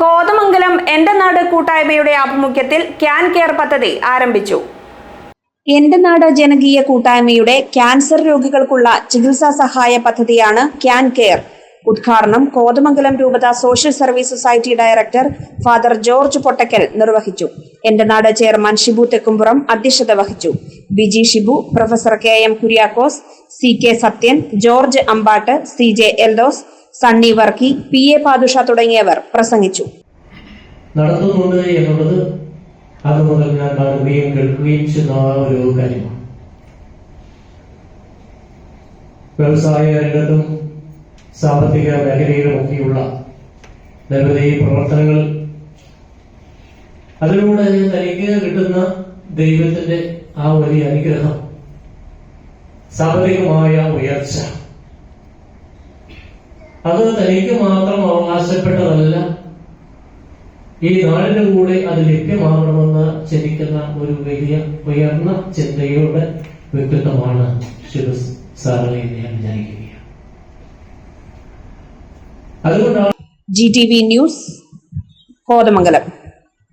കോതമംഗലം എന്റെ നാട് കൂട്ടായ്മയുടെ ആഭിമുഖ്യത്തിൽ ക്യാൻ കെയർ പദ്ധതി ആരംഭിച്ചു. എന്റെ നാട് ജനകീയ കൂട്ടായ്മയുടെ ക്യാൻസർ രോഗികൾക്കുള്ള ചികിത്സാ സഹായ പദ്ധതിയാണ് ക്യാൻ കെയർ. ഉദ്ഘാടനം കോതമംഗലം രൂപത social service society director father George Pottakkal നിർവഹിച്ചു. എന്റെ നാട് ചെയർമാൻ ഷിബു തെക്കുംപുറം അധ്യക്ഷത വഹിച്ചു. Biji Shibu, professor K M. Kuriakose, C K. Sathyan, George Ambatt, C J. Eldhose, Sunny Varkey, P A. Pathusha തുടങ്ങിയവർ പ്രസംഗിച്ചു. നടത്തുന്നുണ്ട് എന്നുള്ളത് അത് മുതൽ ഞാൻ കാണുകയും കേൾക്കുകയും ചെയ്യുന്ന ഒരു കാര്യമാണ്. വ്യവസായ രംഗത്തും സാമ്പത്തിക മേഖലയിലുമൊക്കെയുള്ള നിരവധി പ്രവർത്തനങ്ങൾ, അതിലൂടെ തനിക്ക് കിട്ടുന്ന ദൈവത്തിന്റെ ആ വലിയ അനുഗ്രഹം, സാമ്പത്തികമായ ഉയർച്ച, അത് തനിക്ക് മാത്രം അവകാശപ്പെട്ടതല്ല, ഈ നാടിന്റെ കൂടെ അത് ലഭ്യമാകണമെന്ന് ചിന്തിക്കുന്ന ഒരു വലിയ ഉയർന്ന ചിന്തയുടെ വ്യക്തിത്വമാണ് ഷിബു സാറിനെ ഞാൻ വിചാരിക്കുകയാണ്. അതുകൊണ്ടാണ് GTV ന്യൂസ് കോതമംഗലം.